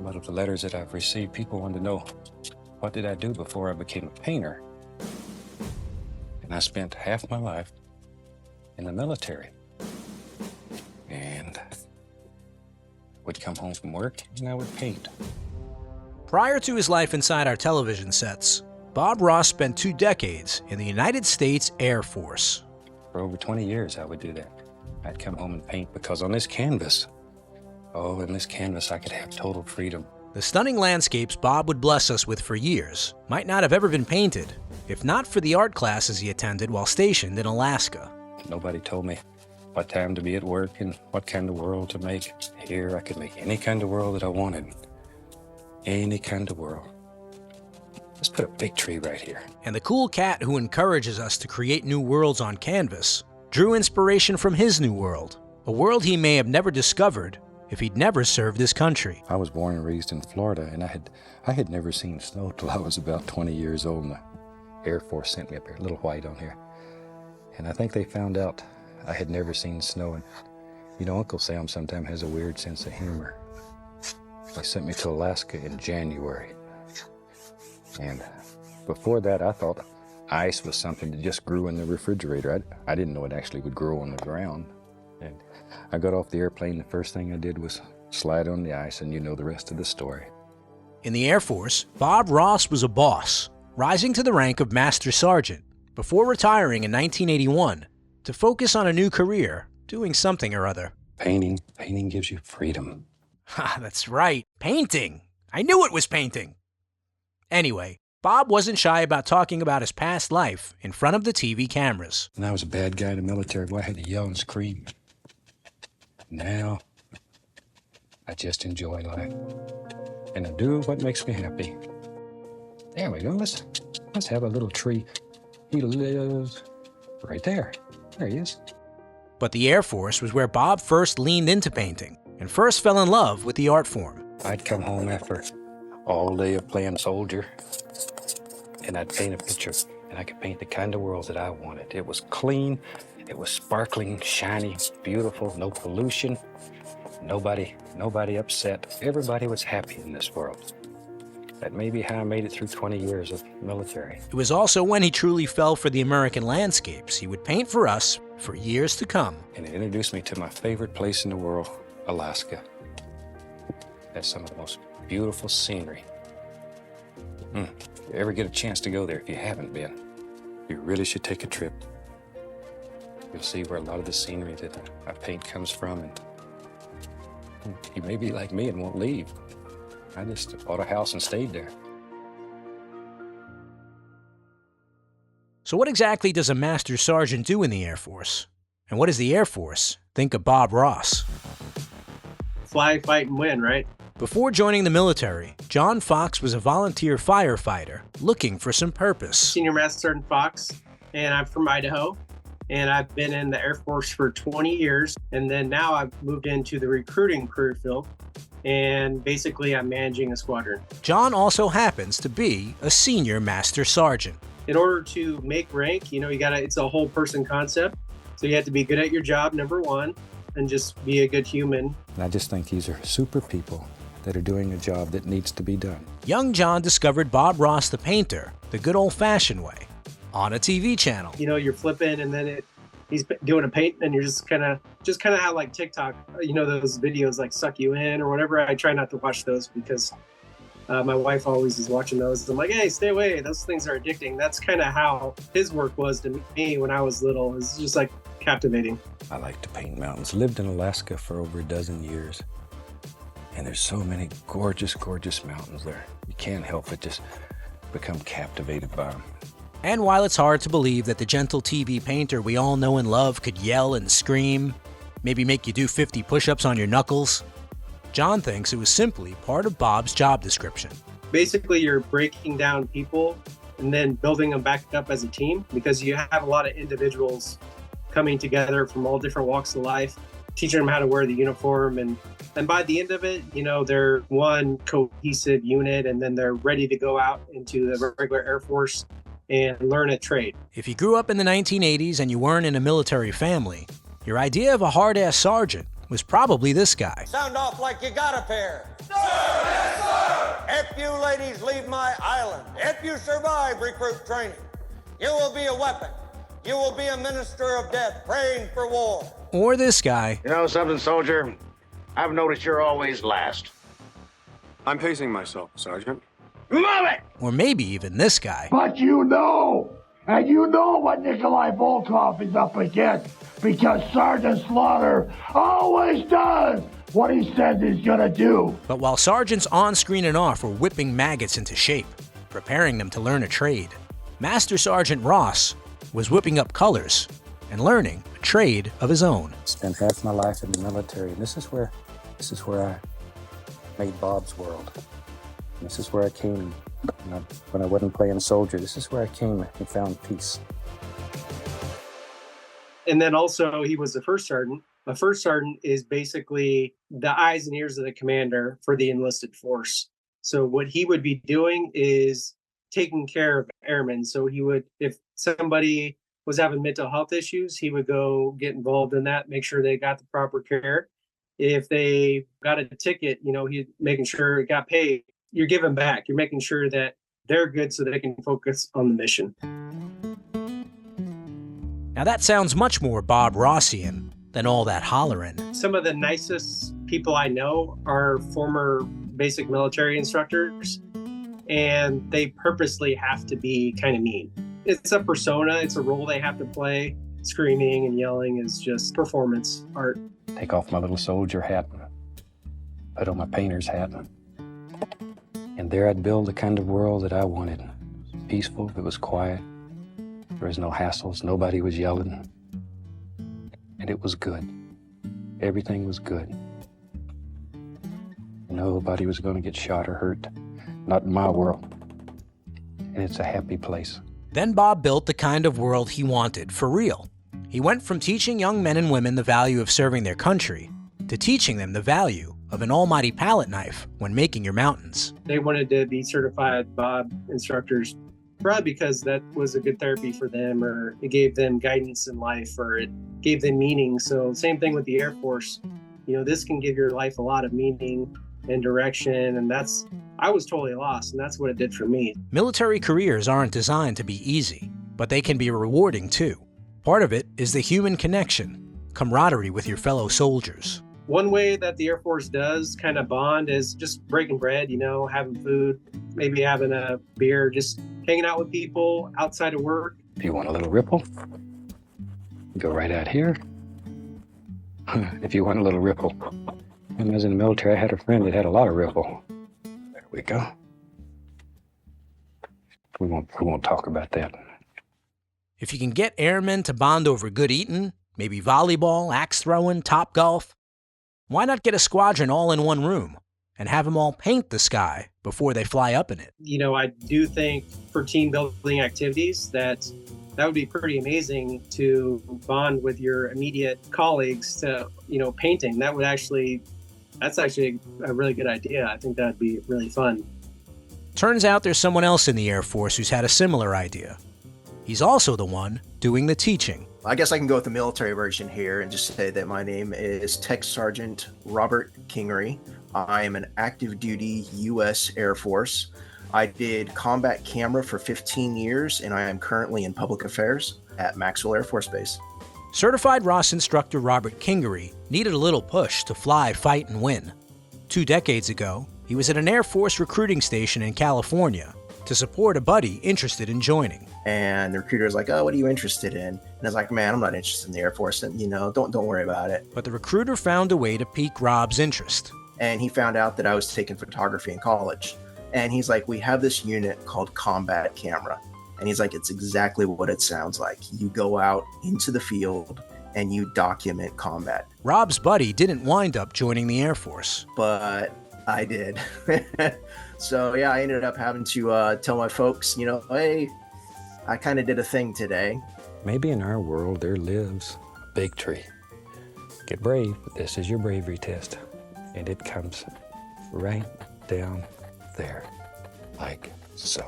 A lot of the letters that I've received, people wanted to know, what did I do before I became a painter? And I spent half my life in the military. And would come home from work and I would paint. Prior to his life inside our television sets, Bob Ross spent 2 decades in the United States Air Force. For over 20 years, I would do that. I'd come home and paint because on this canvas, in this canvas, I could have total freedom. The stunning landscapes Bob would bless us with for years might not have ever been painted, if not for the art classes he attended while stationed in Alaska. Nobody told me what time to be at work and what kind of world to make. Here, I could make any kind of world that I wanted. Any kind of world. Let's put a big tree right here. And the cool cat who encourages us to create new worlds on canvas drew inspiration from his new world, a world he may have never discovered if he'd never served his country. I was born and raised in Florida, and I had never seen snow till I was about 20 years old, and the Air Force sent me up here, a little white on here. And I think they found out I had never seen snow, and you know, Uncle Sam sometimes has a weird sense of humor. They sent me to Alaska in January. And before that, I thought ice was something that just grew in the refrigerator. I didn't know it actually would grow on the ground. And I got off the airplane, the first thing I did was slide on the ice, and you know the rest of the story. In the Air Force, Bob Ross was a boss, rising to the rank of Master Sergeant, before retiring in 1981 to focus on a new career, doing something or other. Painting gives you freedom. Ha, that's right, painting. I knew it was painting. Anyway, Bob wasn't shy about talking about his past life in front of the TV cameras. When I was a bad guy in the military, boy, I had to yell and scream. Now, I just enjoy life. And I do what makes me happy. There we go. Let's have a little tree. He lives right there. There he is. But the Air Force was where Bob first leaned into painting and first fell in love with the art form. I'd come home after all day of playing soldier, and I'd paint a picture, and I could paint the kind of world that I wanted. It was clean, it was sparkling, shiny, beautiful, no pollution, nobody upset. Everybody was happy in this world. That may be how I made it through 20 years of military. It was also when he truly fell for the American landscapes he would paint for us for years to come. And it introduced me to my favorite place in the world, Alaska. That's some of the most beautiful scenery. If you ever get a chance to go there, if you haven't been, you really should take a trip. You'll see where a lot of the scenery that I paint comes from, and you may be like me and won't leave. I just bought a house and stayed there. So what exactly does a Master Sergeant do in the Air Force? And what does the Air Force think of Bob Ross? Fly, fight, and win, right? Before joining the military, John Fox was a volunteer firefighter looking for some purpose. Senior Master Sergeant Fox, and I'm from Idaho. And I've been in the Air Force for 20 years. And then now I've moved into the recruiting career field. And basically, I'm managing a squadron. John also happens to be a senior Master Sergeant. In order to make rank, it's a whole person concept. So you have to be good at your job, number one, and just be a good human. And I just think these are super people that are doing a job that needs to be done. Young John discovered Bob Ross the painter the good old-fashioned way, on a TV channel. You're flipping, and then he's doing a paint, and you're just kind of how like TikTok, those videos like suck you in or whatever. I try not to watch those because my wife always is watching those. I'm like, hey, stay away. Those things are addicting. That's kind of how his work was to me when I was little. It's just like captivating. I like to paint mountains. Lived in Alaska for over a dozen years. And there's so many gorgeous, gorgeous mountains there. You can't help but just become captivated by them. And while it's hard to believe that the gentle TV painter we all know and love could yell and scream, maybe make you do 50 push-ups on your knuckles, John thinks it was simply part of Bob's job description. Basically, you're breaking down people and then building them back up as a team, because you have a lot of individuals coming together from all different walks of life, teaching them how to wear the uniform. And by the end of it, they're one cohesive unit, and then they're ready to go out into the regular Air Force and learn a trade. If you grew up in the 1980s and you weren't in a military family, your idea of a hard-ass sergeant was probably this guy. Sound off like you got a pair. Sir, yes, sir. If you ladies leave my island, if you survive recruit training, you will be a weapon. You will be a minister of death praying for war. Or this guy. You know something, soldier? I've noticed you're always last. I'm pacing myself, Sergeant. Move it! Or maybe even this guy. But you know, and you know what Nikolai Volkov is up against, because Sergeant Slaughter always does what he says he's gonna do. But while sergeants on screen and off were whipping maggots into shape, preparing them to learn a trade, Master Sergeant Ross was whipping up colors and learning a trade of his own. Spent half my life in the military, and this is where I made Bob's world. And this is where I came when I wasn't playing soldier. This is where I came and found peace. And then also he was the first sergeant. A first sergeant is basically the eyes and ears of the commander for the enlisted force. So what he would be doing is taking care of airmen. So he would, if somebody was having mental health issues, he would go get involved in that, make sure they got the proper care. If they got a ticket, he's making sure it got paid. You're giving back. You're making sure that they're good so they can focus on the mission. Now that sounds much more Bob Rossian than all that hollering. Some of the nicest people I know are former basic military instructors, and they purposely have to be kind of mean. It's a persona, it's a role they have to play. Screaming and yelling is just performance art. Take off my little soldier hat, put on my painter's hat, and there I'd build the kind of world that I wanted. Peaceful, it was quiet, there was no hassles, nobody was yelling, and it was good. Everything was good. Nobody was going to get shot or hurt, not in my world, and it's a happy place. Then Bob built the kind of world he wanted for real. He went from teaching young men and women the value of serving their country to teaching them the value of an almighty palette knife when making your mountains. They wanted to be certified Bob instructors, probably because that was a good therapy for them, or it gave them guidance in life, or it gave them meaning. So same thing with the Air Force. This can give your life a lot of meaning and direction, and I was totally lost, and that's what it did for me. Military careers aren't designed to be easy, but they can be rewarding too. Part of it is the human connection, camaraderie with your fellow soldiers. One way that the Air Force does kind of bond is just breaking bread, having food, maybe having a beer, just hanging out with people outside of work. If you want a little ripple, go right out here. If you want a little ripple. When I was in the military, I had a friend that had a lot of ripple. There we go. We won't talk about that. If you can get airmen to bond over good eating, maybe volleyball, axe throwing, top golf, why not get a squadron all in one room and have them all paint the sky before they fly up in it? I do think for team building activities that would be pretty amazing to bond with your immediate colleagues to, painting. That's actually a really good idea. I think that'd be really fun. Turns out there's someone else in the Air Force who's had a similar idea. He's also the one doing the teaching. I guess I can go with the military version here and just say that my name is Tech Sergeant Robert Kingery. I am an active duty U.S. Air Force. I did combat camera for 15 years, and I am currently in public affairs at Maxwell Air Force Base. Certified ROS instructor Robert Kingery needed a little push to fly, fight, and win. 2 decades ago, he was at an Air Force recruiting station in California to support a buddy interested in joining. And the recruiter was like, "Oh, what are you interested in?" And I was like, "Man, I'm not interested in the Air Force, and don't worry about it." But the recruiter found a way to pique Rob's interest. And he found out that I was taking photography in college. And he's like, "We have this unit called combat camera." And he's like, "It's exactly what it sounds like. You go out into the field and you document combat." Rob's buddy didn't wind up joining the Air Force. But I did. So yeah, I ended up having to tell my folks, hey, I kind of did a thing today. Maybe in our world there lives a big tree. Get brave, but this is your bravery test. And it comes right down there, like so.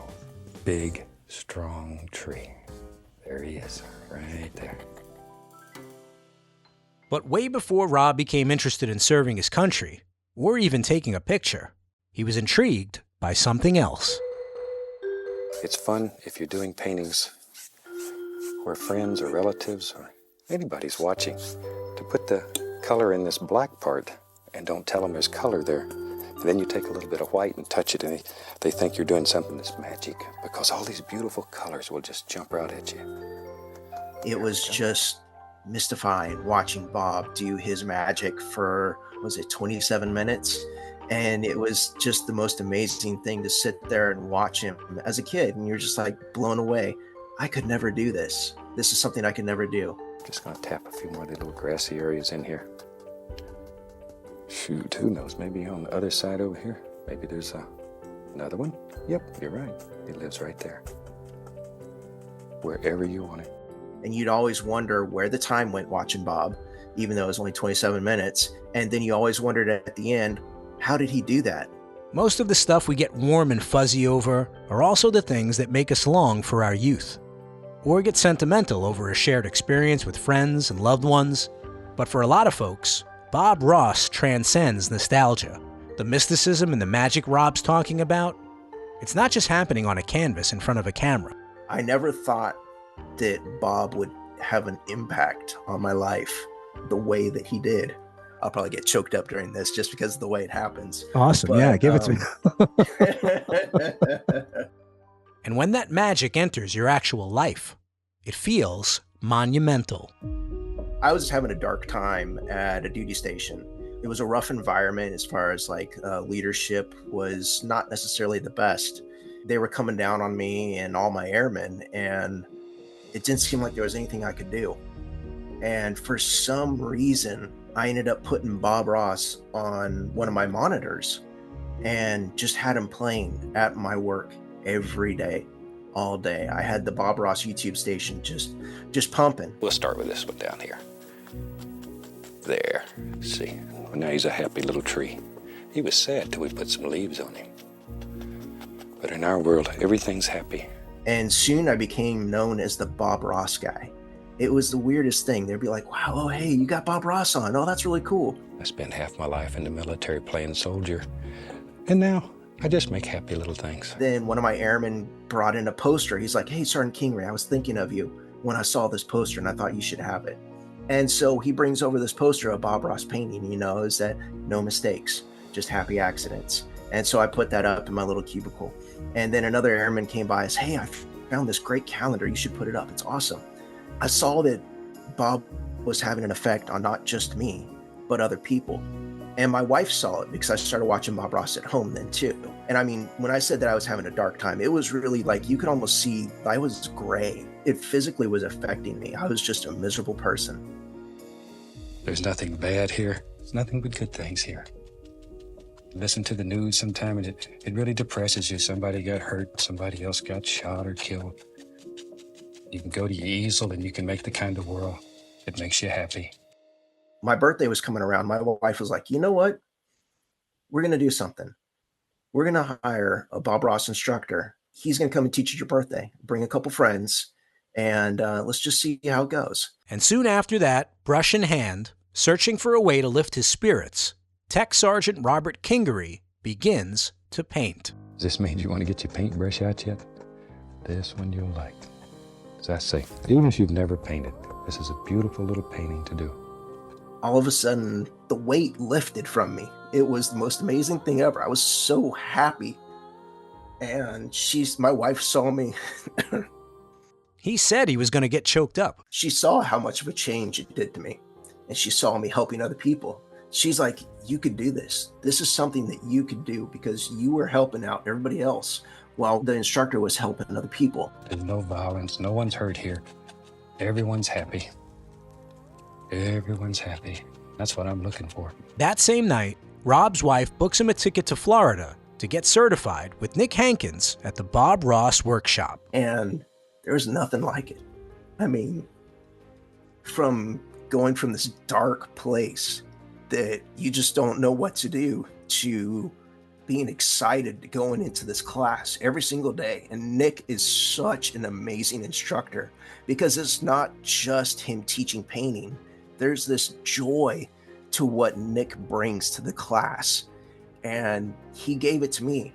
Big, strong tree. There he is, right there. But way before Rob became interested in serving his country, or even taking a picture, he was intrigued by something else. It's fun if you're doing paintings where friends or relatives or anybody's watching to put the color in this black part and don't tell them there's color there. And then you take a little bit of white and touch it, and they think you're doing something that's magic because all these beautiful colors will just jump out at you. It was just mystifying watching Bob do his magic for, was it 27 minutes? And it was just the most amazing thing to sit there and watch him as a kid. And you're just like blown away. I could never do this. This is something I could never do. Just gonna tap a few more of the little grassy areas in here. Shoot, who knows? Maybe on the other side over here. Maybe there's another one. Yep, you're right. It lives right there. Wherever you want it. And you'd always wonder where the time went watching Bob, even though it was only 27 minutes. And then you always wondered at the end, how did he do that? Most of the stuff we get warm and fuzzy over are also the things that make us long for our youth, or get sentimental over a shared experience with friends and loved ones. But for a lot of folks, Bob Ross transcends nostalgia. The mysticism and the magic Rob's talking about, it's not just happening on a canvas in front of a camera. I never thought that Bob would have an impact on my life the way that he did. I'll probably get choked up during this just because of the way it happens. Awesome. But, yeah, give it to me. And when that magic enters your actual life, it feels monumental. I was having a dark time at a duty station. It was a rough environment as far as leadership was not necessarily the best. They were coming down on me and all my airmen, and it didn't seem like there was anything I could do. And for some reason, I ended up putting Bob Ross on one of my monitors and just had him playing at my work every day, all day. I had the Bob Ross YouTube station just pumping. We'll start with this one down here. There. See, well, now he's a happy little tree. He was sad till we put some leaves on him. But in our world, everything's happy. And soon I became known as the Bob Ross guy. It was the weirdest thing. They'd be like, wow, oh, hey, you got Bob Ross on. Oh, that's really cool. I spent half my life in the military playing soldier. And now I just make happy little things. Then one of my airmen brought in a poster. He's like, hey, Sergeant Kingery, I was thinking of you when I saw this poster and I thought you should have it. And so he brings over this poster of Bob Ross painting, is that no mistakes, just happy accidents. And so I put that up in my little cubicle. And then another airman came by and said, hey, I found this great calendar. You should put it up. It's awesome. I saw that Bob was having an effect on not just me, but other people. And my wife saw it because I started watching Bob Ross at home then too. And I mean, when I said that I was having a dark time, it was really like you could almost see I was gray. It physically was affecting me. I was just a miserable person. There's nothing bad here. There's nothing but good things here. Listen to the news sometime and it really depresses you. Somebody got hurt, somebody else got shot or killed. You can go to your easel and you can make the kind of world that makes you happy. My birthday was coming around. My wife was like, you know what? We're going to do something. We're going to hire a Bob Ross instructor. He's going to come and teach at your birthday. Bring a couple friends and let's just see how it goes. And soon after that, brush in hand, searching for a way to lift his spirits, Tech Sergeant Robert Kingery begins to paint. Does this mean you want to get your paintbrush out yet? This one you'll like. As I say, even if you've never painted, this is a beautiful little painting to do. All of a sudden, the weight lifted from me. It was the most amazing thing ever. I was so happy. And my wife saw me. He said he was going to get choked up. She saw how much of a change it did to me. And she saw me helping other people. She's like, you could do this. This is something that you could do because you were helping out everybody else while the instructor was helping other people. There's no violence. No one's hurt here. Everyone's happy. Everyone's happy. That's what I'm looking for. That same night, Rob's wife books him a ticket to Florida to get certified with Nick Hankins at the Bob Ross workshop. And there's nothing like it. I mean, from going from this dark place that you just don't know what to do to being excited to going into this class every single day. And Nick is such an amazing instructor because it's not just him teaching painting. There's this joy to what Nick brings to the class. And he gave it to me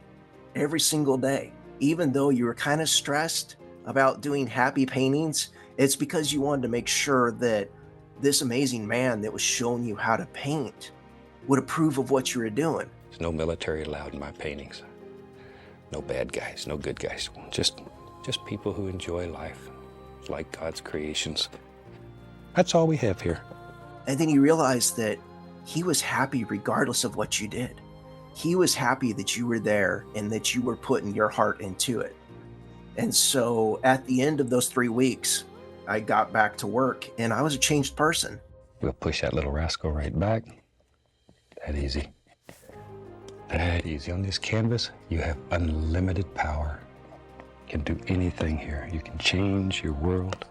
every single day. Even though you were kind of stressed about doing happy paintings, it's because you wanted to make sure that this amazing man that was showing you how to paint would approve of what you were doing. There's no military allowed in my paintings. No bad guys, no good guys. Just people who enjoy life, like God's creations. That's all we have here. And then you realize that he was happy regardless of what you did. He was happy that you were there and that you were putting your heart into it. And so at the end of those 3 weeks, I got back to work and I was a changed person. We'll push that little rascal right back. That easy. That easy. On this canvas, you have unlimited power. You can do anything here. You can change your world.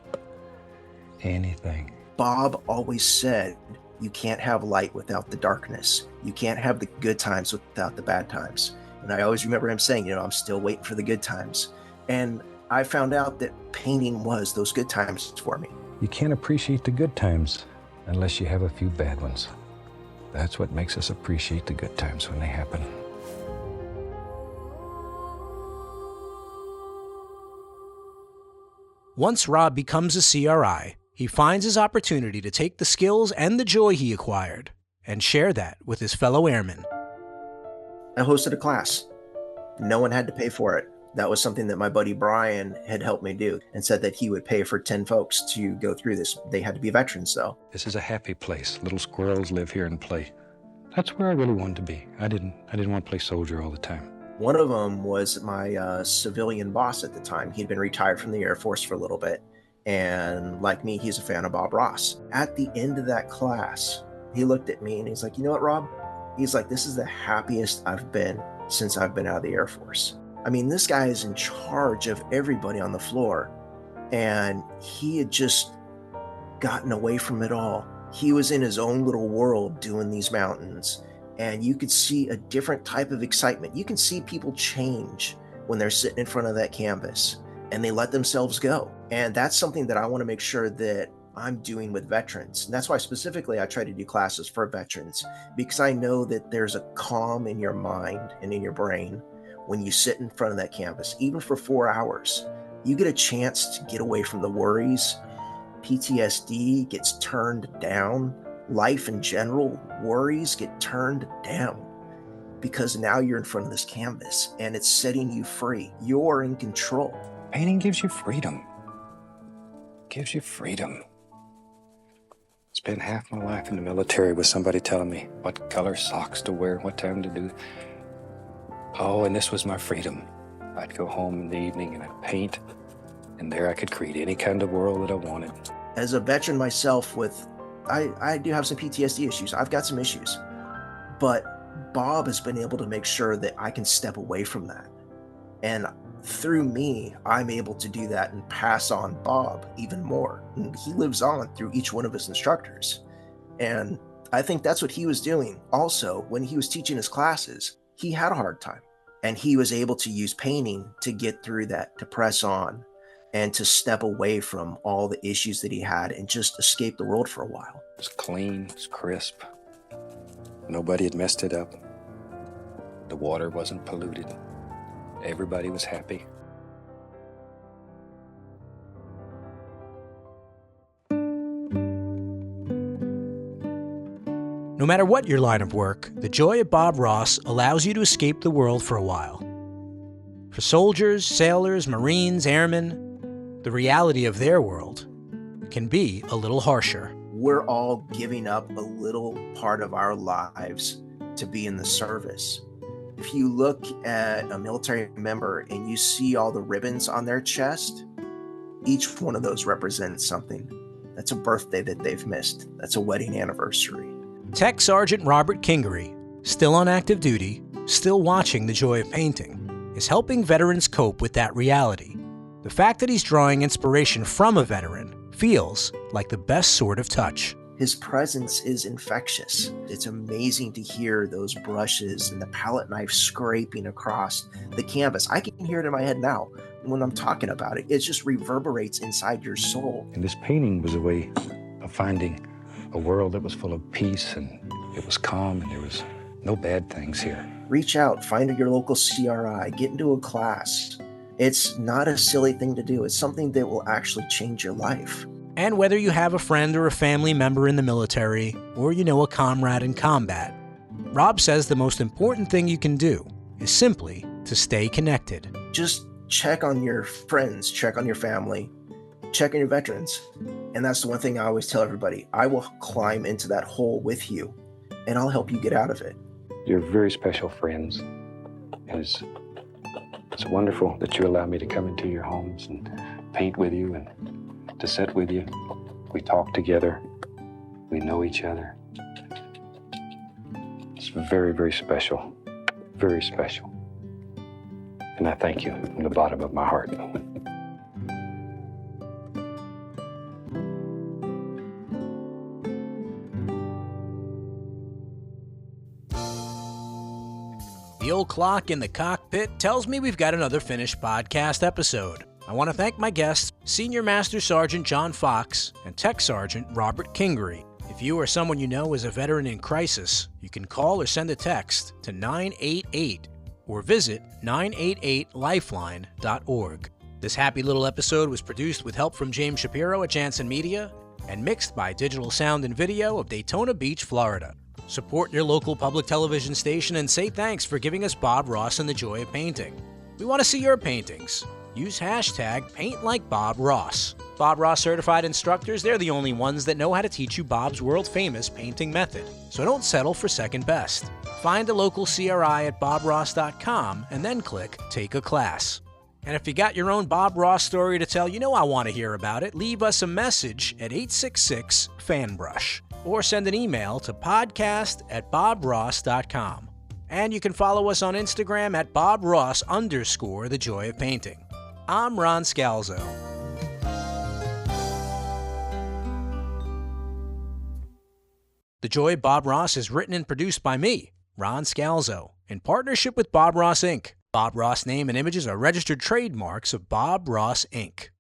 Anything. Bob always said, you can't have light without the darkness. You can't have the good times without the bad times. And I always remember him saying, I'm still waiting for the good times. And I found out that painting was those good times for me. You can't appreciate the good times unless you have a few bad ones. That's what makes us appreciate the good times when they happen. Once Rob becomes a CRI, he finds his opportunity to take the skills and the joy he acquired and share that with his fellow airmen. I hosted a class. No one had to pay for it. That was something that my buddy Brian had helped me do and said that he would pay for 10 folks to go through this. They had to be veterans, though. This is a happy place. Little squirrels live here and play. That's where I really wanted to be. I didn't want to play soldier all the time. One of them was my civilian boss at the time. He'd been retired from the Air Force for a little bit. And like me, he's a fan of Bob Ross. At the end of that class, he looked at me and he's like, you know what, Rob? He's like, this is the happiest I've been since I've been out of the Air Force. I mean, this guy is in charge of everybody on the floor. And he had just gotten away from it all. He was in his own little world doing these mountains. And you could see a different type of excitement. You can see people change when they're sitting in front of that canvas and they let themselves go. And that's something that I want to make sure that I'm doing with veterans. And that's why specifically I try to do classes for veterans, because I know that there's a calm in your mind and in your brain when you sit in front of that canvas, even for 4 hours. You get a chance to get away from the worries. PTSD gets turned down. Life in general, worries get turned down because now you're in front of this canvas and it's setting you free. You're in control. Painting gives you freedom. Gives you freedom. Spent half my life in the military with somebody telling me what color socks to wear, what time to do. Oh, and this was my freedom. I'd go home in the evening and I'd paint, and there I could create any kind of world that I wanted. As a veteran myself I do have some PTSD issues. I've got some issues, but Bob has been able to make sure that I can step away from that. And through me, I'm able to do that and pass on Bob even more. And he lives on through each one of his instructors. And I think that's what he was doing. Also, when he was teaching his classes, he had a hard time and he was able to use painting to get through that, to press on and to step away from all the issues that he had and just escape the world for a while. It was clean, it was crisp. Nobody had messed it up. The water wasn't polluted. Everybody was happy. No matter what your line of work, the joy of Bob Ross allows you to escape the world for a while. For soldiers, sailors, Marines, airmen, the reality of their world can be a little harsher. We're all giving up a little part of our lives to be in the service. If you look at a military member and you see all the ribbons on their chest, each one of those represents something. That's a birthday that they've missed. That's a wedding anniversary. Tech Sergeant Robert Kingery, still on active duty, still watching the joy of painting, is helping veterans cope with that reality. The fact that he's drawing inspiration from a veteran feels like the best sort of touch. His presence is infectious. It's amazing to hear those brushes and the palette knife scraping across the canvas. I can hear it in my head now when I'm talking about it. It just reverberates inside your soul. And this painting was a way of finding a world that was full of peace, and it was calm, and there was no bad things here. Reach out, find your local CRI, get into a class. It's not a silly thing to do. It's something that will actually change your life. And whether you have a friend or a family member in the military, or you know a comrade in combat, Rob says the most important thing you can do is simply to stay connected. Just check on your friends, check on your family, check on your veterans. And that's the one thing I always tell everybody. I will climb into that hole with you, and I'll help you get out of it. You're very special friends, and it's wonderful that you allow me to come into your homes and paint with you and to sit with you. We talk together. We know each other. It's very, very special. Very special. And I thank you from the bottom of my heart. The old clock in the cockpit tells me we've got another finished podcast episode. I want to thank my guests, Senior Master Sergeant John Fox and Tech Sergeant Robert Kingery. If you or someone you know is a veteran in crisis, you can call or send a text to 988 or visit 988lifeline.org. This happy little episode was produced with help from James Shapiro at Jansen Media and mixed by Digital Sound and Video of Daytona Beach, Florida. Support your local public television station and say thanks for giving us Bob Ross and the joy of painting. We want to see your paintings. Use hashtag #PaintLikeBobRoss. Bob Ross certified instructors, they're the only ones that know how to teach you Bob's world-famous painting method. So don't settle for second best. Find a local CRI at bobross.com and then click Take a Class. And if you got your own Bob Ross story to tell, you know I want to hear about it, leave us a message at 866-FANBRUSH or send an email to podcast@bobross.com. And you can follow us on Instagram at @BobRoss_The Joy of Painting. I'm Ron Scalzo. The Joy of Bob Ross is written and produced by me, Ron Scalzo, in partnership with Bob Ross, Inc. Bob Ross name and images are registered trademarks of Bob Ross, Inc.